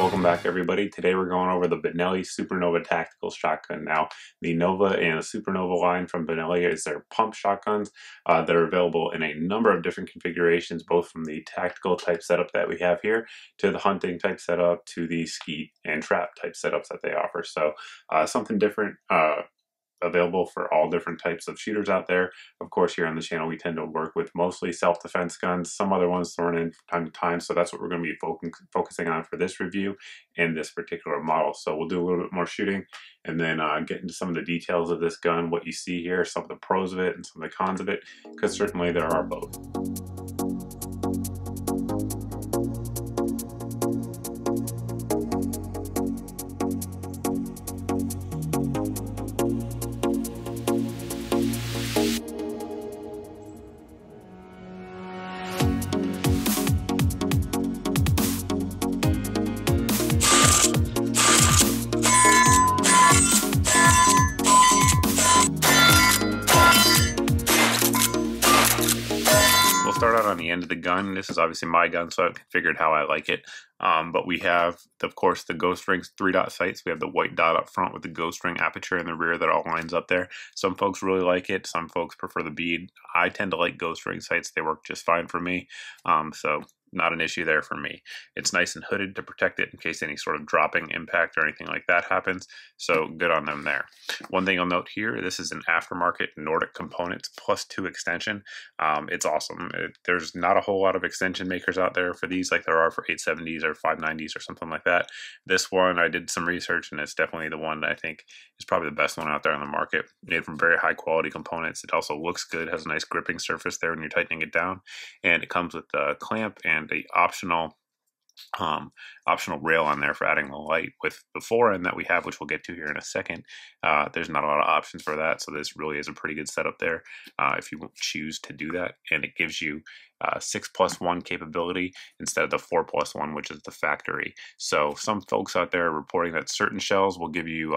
Welcome back, everybody. Today we're going over the Benelli SuperNova Tactical shotgun. Now, the Nova and the SuperNova line from Benelli is their pump shotguns that are available in a number of different configurations, both from the tactical type setup that we have here to the hunting type setup to the skeet and trap type setups that they offer. So something different. Available for all different types of shooters out there. Of course, here on the channel, we tend to work with mostly self-defense guns, some other ones thrown in from time to time. So that's what we're going to be focusing on for this review and this particular model. So we'll do a little bit more shooting and then get into some of the details of this gun, what you see here, some of the pros of it and some of the cons of it, because certainly there are both. Start out on the end of the gun. This is obviously my gun, so I've configured how I like it. But we have, of course, the ghost rings 3-dot sights. We have the white dot up front with the ghost ring aperture in the rear that all lines up there. Some folks really like it. Some folks prefer the bead. I tend to like ghost ring sights. They work just fine for me. So not an issue there for me. It's nice and hooded to protect it in case any sort of dropping impact or anything like that happens. So good on them there. One thing I'll note here, this is an aftermarket Nordic Components +2 extension. It's awesome. There's not a whole lot of extension makers out there for these like there are for 870s or 590s or something like that. This one, I did some research and it's definitely the one that I think is probably the best one out there on the market. Made from very high quality components. It also looks good, has a nice gripping surface there when you're tightening it down. And it comes with a clamp and the optional rail on there for adding the light. With the forend that we have, which we'll get to here in a second, there's not a lot of options for that, so this really is a pretty good setup there if you choose to do that. And it gives you 6+1 capability instead of the 4+1, which is the factory. So some folks out there are reporting that certain shells will give you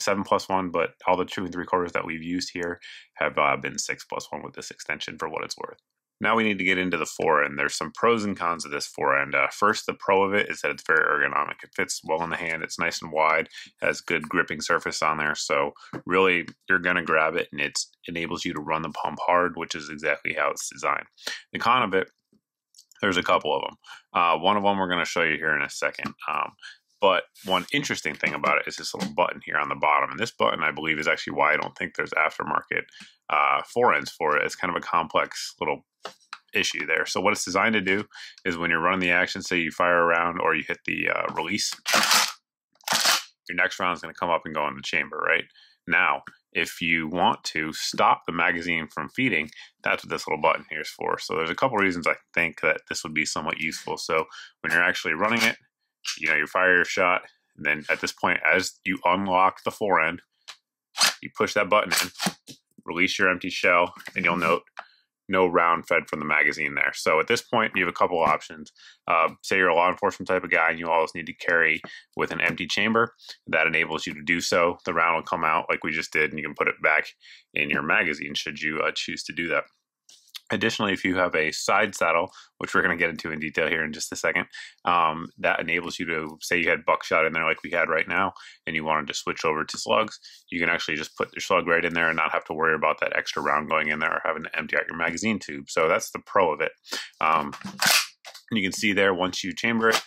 7+1, but all the 2 3/4 that we've used here have been 6+1 with this extension for what it's worth. Now we need to get into the forend. There's some pros and cons of this forend. First, the pro of it is that it's very ergonomic. It fits well in the hand. It's nice and wide, has good gripping surface on there. So really, you're going to grab it and it enables you to run the pump hard, which is exactly how it's designed. The con of it, there's a couple of them. One of them we're going to show you here in a second. But one interesting thing about it is this little button here on the bottom. And this button, I believe, is actually why I don't think there's aftermarket forends for it. It's kind of a complex little issue there. So what it's designed to do is when you're running the action, say you fire around or you hit the release, your next round is going to come up and go in the chamber, right? Now, if you want to stop the magazine from feeding, that's what this little button here is for. So there's a couple reasons I think that this would be somewhat useful. So when you're actually running it, you fire your shot, and then at this point, as you unlock the forend, you push that button in, release your empty shell, and you'll note no round fed from the magazine there. So at this point, you have a couple options. Say you're a law enforcement type of guy and you always need to carry with an empty chamber. That enables you to do so. The round will come out like we just did, and you can put it back in your magazine should you choose to do that. Additionally, if you have a side saddle, which we're going to get into in detail here in just a second, that enables you to, say you had buckshot in there like we had right now, and you wanted to switch over to slugs, you can actually just put your slug right in there and not have to worry about that extra round going in there or having to empty out your magazine tube. So that's the pro of it. You can see there, once you chamber it,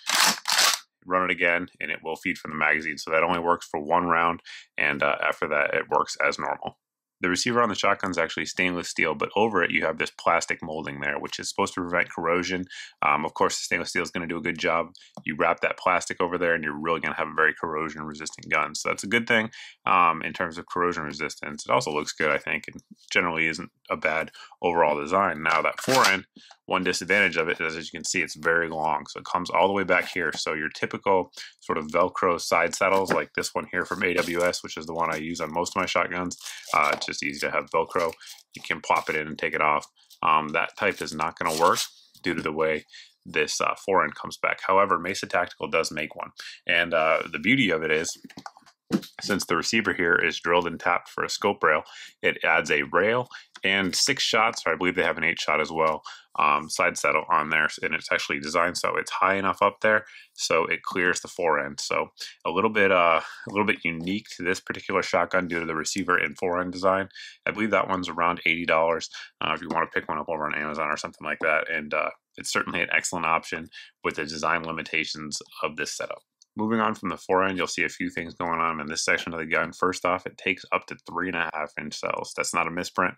run it again, and it will feed from the magazine. So that only works for 1 round, and after that, it works as normal. The receiver on the shotgun is actually stainless steel, but over it you have this plastic molding there, which is supposed to prevent corrosion. Of course, the stainless steel is going to do a good job. You wrap that plastic over there and you're really going to have a very corrosion-resistant gun. So that's a good thing in terms of corrosion resistance. It also looks good, I think, and generally isn't a bad overall design. Now that forend, one disadvantage of it is, as you can see, it's very long. So it comes all the way back here. So your typical sort of Velcro side saddles, like this one here from AWS, which is the one I use on most of my shotguns, it's just easy to have Velcro. You can plop it in and take it off. That type is not going to work due to the way this forend comes back. However, Mesa Tactical does make one. And the beauty of it is, since the receiver here is drilled and tapped for a scope rail, it adds a rail and 6 shots, or I believe they have an 8 shot as well, side saddle on there, and it's actually designed so it's high enough up there so it clears the fore end. So a little bit unique to this particular shotgun due to the receiver and fore end design. I believe that one's around $80 if you want to pick one up over on Amazon or something like that, and it's certainly an excellent option with the design limitations of this setup. Moving on from the fore end, you'll see a few things going on in this section of the gun. First off, it takes up to 3.5-inch cells. That's not a misprint.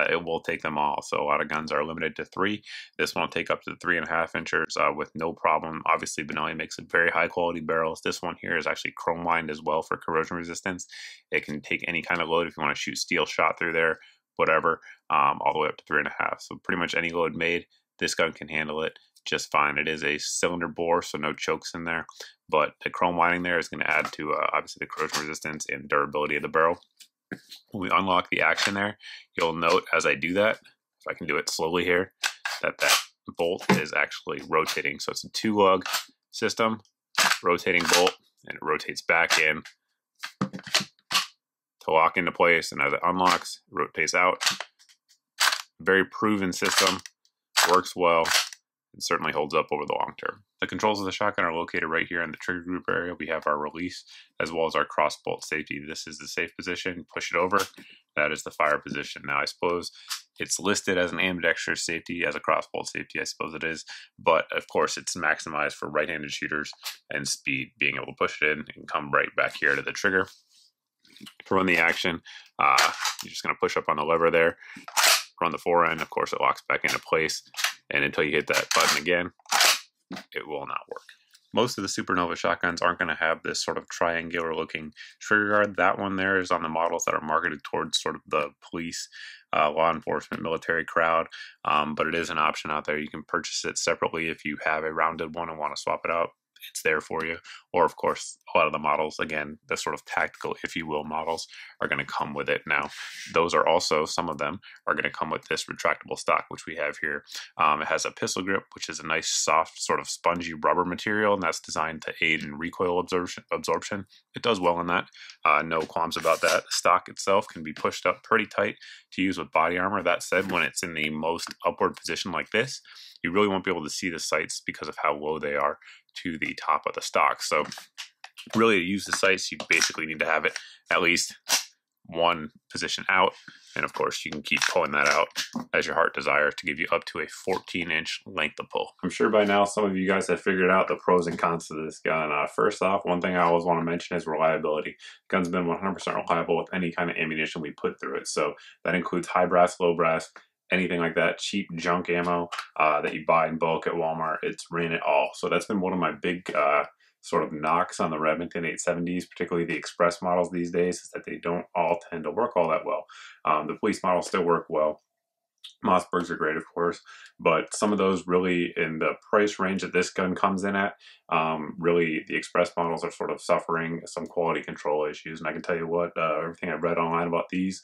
It will take them all. So a lot of guns are limited to 3. This one will take up to 3.5 inches with no problem. Obviously, Benelli makes very high quality barrels. This one here is actually chrome lined as well for corrosion resistance. It can take any kind of load if you want to shoot steel shot through there, whatever, all the way up to 3.5. So pretty much any load made, this gun can handle it just fine. It is a cylinder bore, so no chokes in there, but the chrome lining there is going to add to obviously the corrosion resistance and durability of the barrel. When we unlock the action there, you'll note as I do that, if I can do it slowly here, that bolt is actually rotating. So it's a 2-lug system, rotating bolt, and it rotates back in to lock into place, and as it unlocks, it rotates out. Very proven system, works well. It certainly holds up over the long term. The controls of the shotgun are located right here in the trigger group area. We have our release as well as our cross bolt safety. This is the safe position. Push it over. That is the fire position. Now I suppose it's listed as an ambidextrous safety, as a cross bolt safety, I suppose it is. But of course it's maximized for right-handed shooters and speed, being able to push it in and come right back here to the trigger. To run the action, you're just going to push up on the lever there, run the fore end. Of course it locks back into place. And until you hit that button again, it will not work. Most of the SuperNova shotguns aren't going to have this sort of triangular looking trigger guard. That one there is on the models that are marketed towards sort of the police, law enforcement, military crowd. But it is an option out there. You can purchase it separately if you have a rounded one and want to swap it out. It's there for you. Or of course, a lot of the models, again, the sort of tactical, if you will, models are going to come with it. Now, those are also, some of them are going to come with this retractable stock, which we have here. It has a pistol grip, which is a nice, soft, sort of spongy rubber material, and that's designed to aid in recoil absorption. It does well in that. No qualms about that. The stock itself can be pushed up pretty tight to use with body armor. That said, when it's in the most upward position like this, you really won't be able to see the sights because of how low they are to the top of the stock. So really to use the sights, you basically need to have it at least one position out. And of course you can keep pulling that out as your heart desires to give you up to a 14-inch length of pull. I'm sure by now some of you guys have figured out the pros and cons to this gun. First off, one thing I always want to mention is reliability. The gun's been 100% reliable with any kind of ammunition we put through it. So that includes high brass, low brass, anything like that, cheap junk ammo that you buy in bulk at Walmart. It's ran it all. So that's been one of my big sort of knocks on the Remington 870s, particularly the express models these days, is that they don't all tend to work all that well. The police models still work well. Mossbergs are great, of course, but some of those really in the price range that this gun comes in at, really the express models are sort of suffering some quality control issues. And I can tell you what, everything I've read online about these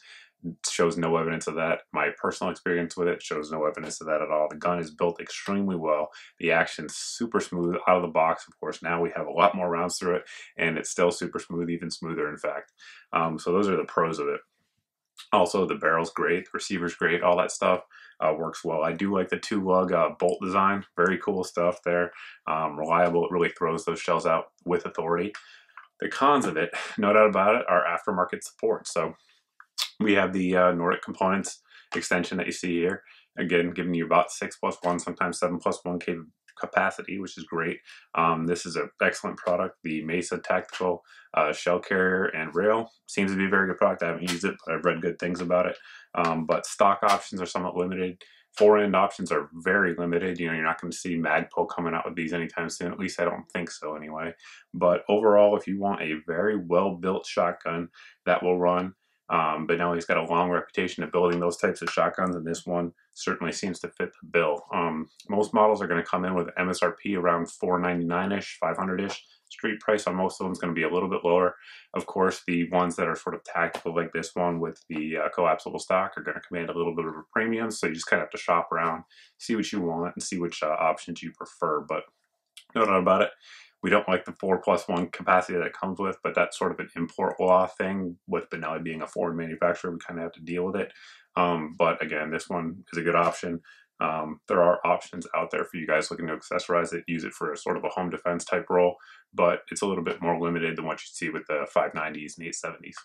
shows no evidence of that. My personal experience with it shows no evidence of that at all. The gun is built extremely well. The action's super smooth out of the box. Of course, now we have a lot more rounds through it, and it's still super smooth, even smoother, in fact. So those are the pros of it. Also, the barrel's great, the receiver's great, all that stuff works well. I do like the 2-lug bolt design. Very cool stuff there. Reliable. It really throws those shells out with authority. The cons of it, no doubt about it, are aftermarket support. So we have the Nordic Components extension that you see here. Again, giving you about 6+1, sometimes 7+1 capacity, which is great. This is an excellent product. The Mesa Tactical shell carrier and rail seems to be a very good product. I haven't used it, but I've read good things about it. But stock options are somewhat limited. Fore-end options are very limited. You know, you're not going to see Magpul coming out with these anytime soon. At least I don't think so anyway. But overall, if you want a very well-built shotgun that will run, Benelli's got a long reputation of building those types of shotguns, and this one certainly seems to fit the bill. Most models are going to come in with MSRP around $499-ish, $500-ish. Street price on most of them is going to be a little bit lower. Of course, the ones that are sort of tactical like this one with the collapsible stock are going to command a little bit of a premium, so you just kind of have to shop around, see what you want, and see which options you prefer. But no doubt about it, we don't like the 4+1 capacity that it comes with, but that's sort of an import law thing. With Benelli being a foreign manufacturer, we kind of have to deal with it. But again, this one is a good option. There are options out there for you guys looking to accessorize it, use it for a sort of a home defense type role, but it's a little bit more limited than what you see with the 590s and 870s.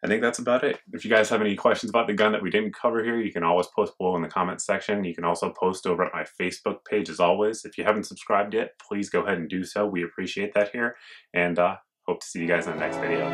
I think that's about it. If you guys have any questions about the gun that we didn't cover here, you can always post below in the comments section. You can also post over at my Facebook page as always. If you haven't subscribed yet, please go ahead and do so. We appreciate that here, and hope to see you guys in the next video.